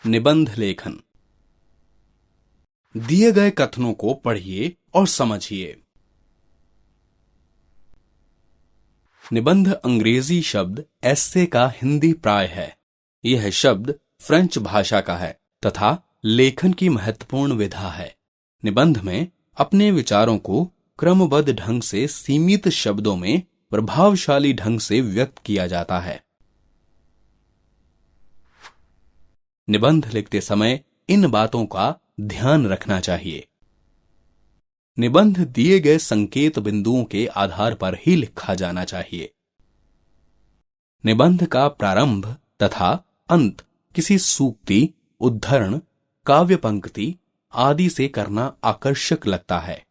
निबंध लेखन। दिए गए कथनों को पढ़िए और समझिए। निबंध अंग्रेजी शब्द एस्से का हिंदी प्राय है। यह शब्द फ्रेंच भाषा का है तथा लेखन की महत्वपूर्ण विधा है। निबंध में अपने विचारों को क्रमबद्ध ढंग से सीमित शब्दों में प्रभावशाली ढंग से व्यक्त किया जाता है। निबंध लिखते समय इन बातों का ध्यान रखना चाहिए। निबंध दिए गए संकेत बिंदुओं के आधार पर ही लिखा जाना चाहिए। निबंध का प्रारंभ तथा अंत किसी सूक्ति, उद्धरण, काव्य पंक्ति आदि से करना आकर्षक लगता है।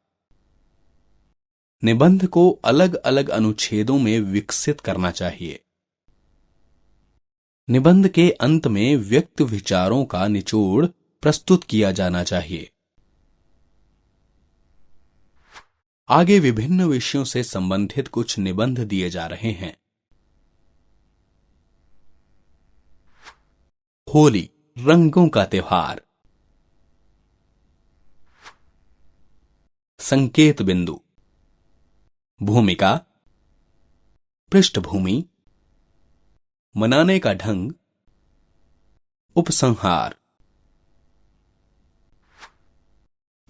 निबंध को अलग अलग अनुच्छेदों में विकसित करना चाहिए। निबंध के अंत में व्यक्त विचारों का निचोड़ प्रस्तुत किया जाना चाहिए। आगे विभिन्न विषयों से संबंधित कुछ निबंध दिए जा रहे हैं। होली, रंगों का त्योहार। संकेत बिंदु, भूमिका, पृष्ठभूमि, मनाने का ढंग, उपसंहार।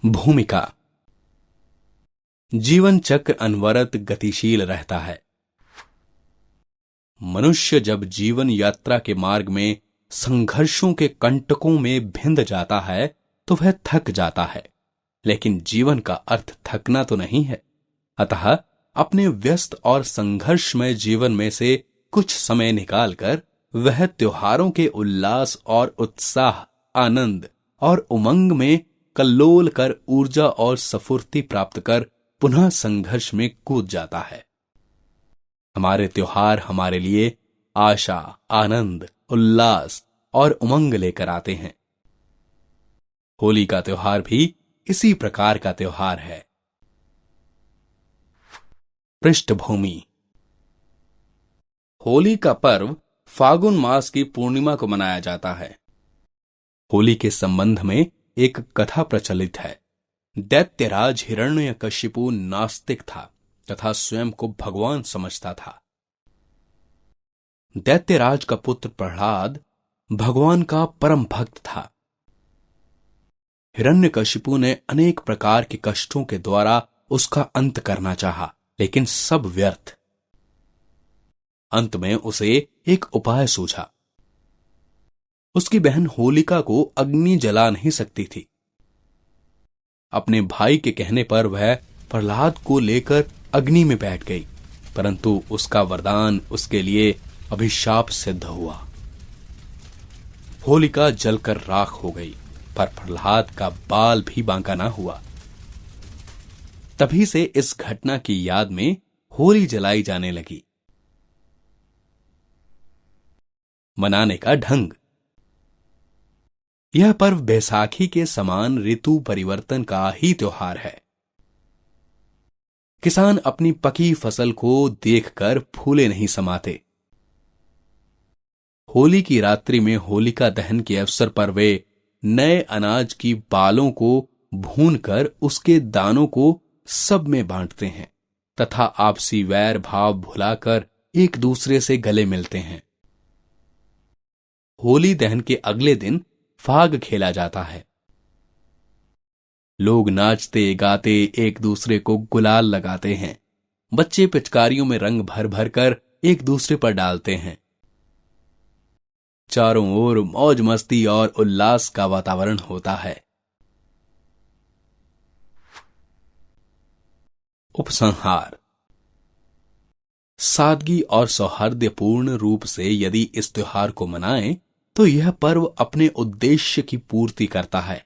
भूमिका, जीवन चक्र अनवरत गतिशील रहता है। मनुष्य जब जीवन यात्रा के मार्ग में संघर्षों के कंटकों में भिंद जाता है तो वह थक जाता है, लेकिन जीवन का अर्थ थकना तो नहीं है। अतः अपने व्यस्त और संघर्षमय जीवन में से कुछ समय निकालकर वह त्योहारों के उल्लास और उत्साह, आनंद और उमंग में कल्लोल कर ऊर्जा और स्फूर्ति प्राप्त कर पुनः संघर्ष में कूद जाता है। हमारे त्योहार हमारे लिए आशा, आनंद, उल्लास और उमंग लेकर आते हैं। होली का त्योहार भी इसी प्रकार का त्योहार है। पृष्ठभूमि, होली का पर्व फागुन मास की पूर्णिमा को मनाया जाता है। होली के संबंध में एक कथा प्रचलित है। दैत्यराज हिरण्यकशिपु नास्तिक था तथा स्वयं को भगवान समझता था। दैत्यराज का पुत्र प्रहलाद भगवान का परम भक्त था। हिरण्यकशिपु ने अनेक प्रकार के कष्टों के द्वारा उसका अंत करना चाहा, लेकिन सब व्यर्थ। अंत में उसे एक उपाय सूझा। उसकी बहन होलिका को अग्नि जला नहीं सकती थी। अपने भाई के कहने पर वह प्रहलाद को लेकर अग्नि में बैठ गई, परंतु उसका वरदान उसके लिए अभिशाप सिद्ध हुआ। होलिका जलकर राख हो गई, पर प्रहलाद का बाल भी बांका ना हुआ। तभी से इस घटना की याद में होली जलाई जाने लगी। मनाने का ढंग, यह पर्व बैसाखी के समान ऋतु परिवर्तन का ही त्योहार है। किसान अपनी पकी फसल को देखकर फूले नहीं समाते। होली की रात्रि में होलिका दहन के अवसर पर वे नए अनाज की बालों को भूनकर उसके दानों को सब में बांटते हैं तथा आपसी वैर भाव भुलाकर एक दूसरे से गले मिलते हैं। होली दहन के अगले दिन फाग खेला जाता है। लोग नाचते गाते एक दूसरे को गुलाल लगाते हैं। बच्चे पिचकारियों में रंग भर भर कर एक दूसरे पर डालते हैं। चारों ओर मौज मस्ती और उल्लास का वातावरण होता है। उपसंहार, सादगी और सौहार्दपूर्ण रूप से यदि इस त्योहार को मनाएं तो यह पर्व अपने उद्देश्य की पूर्ति करता है।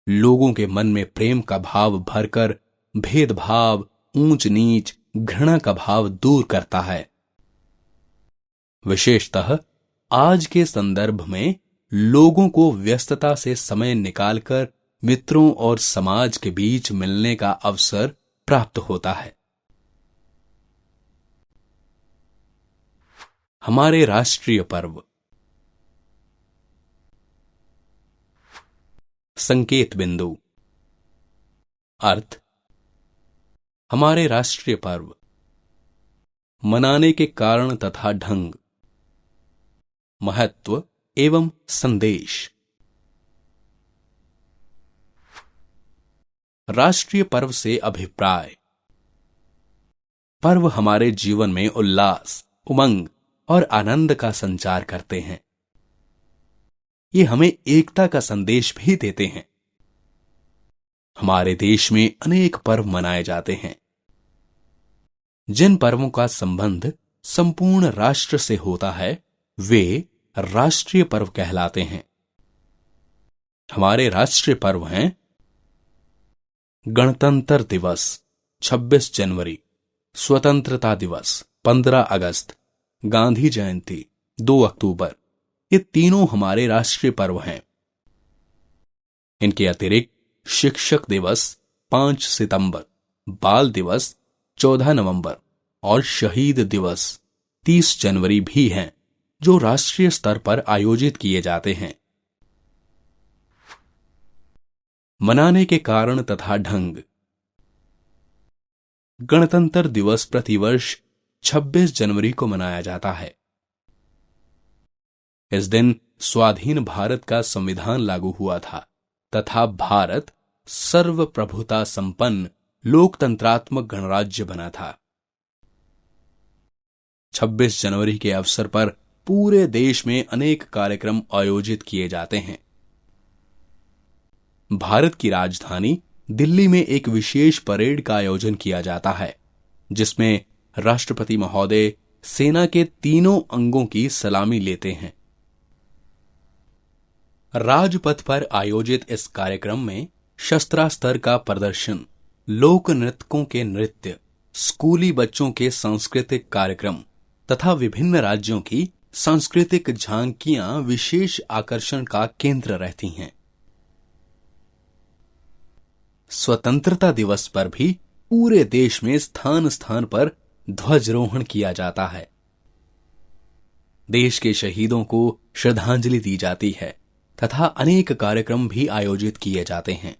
लोगों के मन में प्रेम का भाव भरकर भेदभाव, ऊंच नीच, घृणा का भाव दूर करता है। विशेषतः आज के संदर्भ में लोगों को व्यस्तता से समय निकालकर मित्रों और समाज के बीच मिलने का अवसर प्राप्त होता है। हमारे राष्ट्रीय पर्व, संकेत बिंदु। अर्थ, हमारे राष्ट्रीय पर्व, मनाने के कारण तथा ढंग, महत्व एवं संदेश। राष्ट्रीय पर्व से अभिप्राय। पर्व हमारे जीवन में उल्लास, उमंग और आनंद का संचार करते हैं। ये हमें एकता का संदेश भी देते हैं। हमारे देश में अनेक पर्व मनाए जाते हैं। जिन पर्वों का संबंध संपूर्ण राष्ट्र से होता है वे राष्ट्रीय पर्व कहलाते हैं। हमारे राष्ट्रीय पर्व हैं गणतंत्र दिवस 26 जनवरी, स्वतंत्रता दिवस 15 अगस्त, गांधी जयंती 2 अक्टूबर। ये तीनों हमारे राष्ट्रीय पर्व हैं। इनके अतिरिक्त शिक्षक दिवस 5 सितंबर, बाल दिवस 14 नवंबर और शहीद दिवस 30 जनवरी भी हैं, जो राष्ट्रीय स्तर पर आयोजित किए जाते हैं। मनाने के कारण तथा ढंग। गणतंत्र दिवस प्रतिवर्ष 26 जनवरी को मनाया जाता है। इस दिन स्वाधीन भारत का संविधान लागू हुआ था तथा भारत सर्वप्रभुता संपन्न लोकतंत्रात्मक गणराज्य बना था। 26 जनवरी के अवसर पर पूरे देश में अनेक कार्यक्रम आयोजित किए जाते हैं। भारत की राजधानी दिल्ली में एक विशेष परेड का आयोजन किया जाता है, जिसमें राष्ट्रपति महोदय सेना के तीनों अंगों की सलामी लेते हैं। राजपथ पर आयोजित इस कार्यक्रम में शस्त्रास्त्र का प्रदर्शन, लोक नृत्यकों के नृत्य, स्कूली बच्चों के सांस्कृतिक कार्यक्रम तथा विभिन्न राज्यों की सांस्कृतिक झांकियां विशेष आकर्षण का केंद्र रहती हैं। स्वतंत्रता दिवस पर भी पूरे देश में स्थान स्थान पर ध्वजारोहण किया जाता है। देश के शहीदों को श्रद्धांजलि दी जाती है तथा अनेक कार्यक्रम भी आयोजित किए जाते हैं।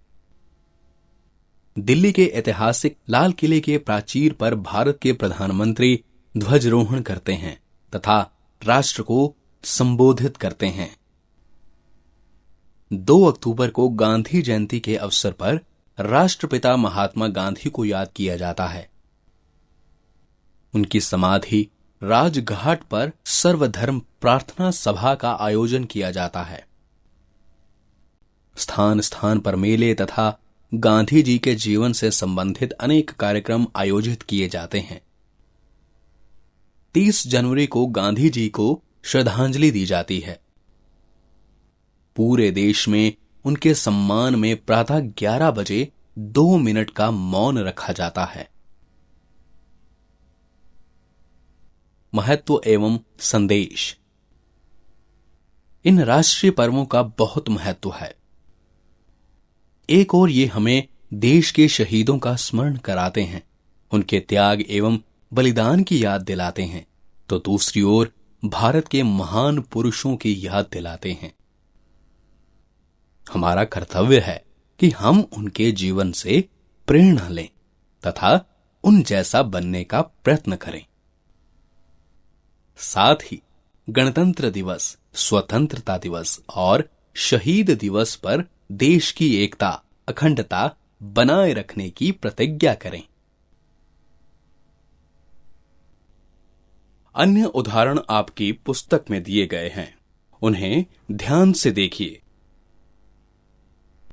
दिल्ली के ऐतिहासिक लाल किले के प्राचीर पर भारत के प्रधानमंत्री ध्वजारोहण करते हैं तथा राष्ट्र को संबोधित करते हैं। 2 अक्टूबर को गांधी जयंती के अवसर पर राष्ट्रपिता महात्मा गांधी को याद किया जाता है। उनकी समाधि राजघाट पर सर्वधर्म प्रार्थना सभा का आयोजन किया जाता है। स्थान स्थान पर मेले तथा गांधी जी के जीवन से संबंधित अनेक कार्यक्रम आयोजित किए जाते हैं। 30 जनवरी को गांधी जी को श्रद्धांजलि दी जाती है। पूरे देश में उनके सम्मान में प्रातः 11 बजे 2 मिनट का मौन रखा जाता है। महत्व एवं संदेश। इन राष्ट्रीय पर्वों का बहुत महत्व है। एक ओर ये हमें देश के शहीदों का स्मरण कराते हैं, उनके त्याग एवं बलिदान की याद दिलाते हैं, तो दूसरी ओर भारत के महान पुरुषों की याद दिलाते हैं। हमारा कर्तव्य है कि हम उनके जीवन से प्रेरणा लें तथा उन जैसा बनने का प्रयत्न करें। साथ ही गणतंत्र दिवस, स्वतंत्रता दिवस और शहीद दिवस पर देश की एकता, अखंडता बनाए रखने की प्रतिज्ञा करें। अन्य उदाहरण आपकी पुस्तक में दिए गए हैं, उन्हें ध्यान से देखिए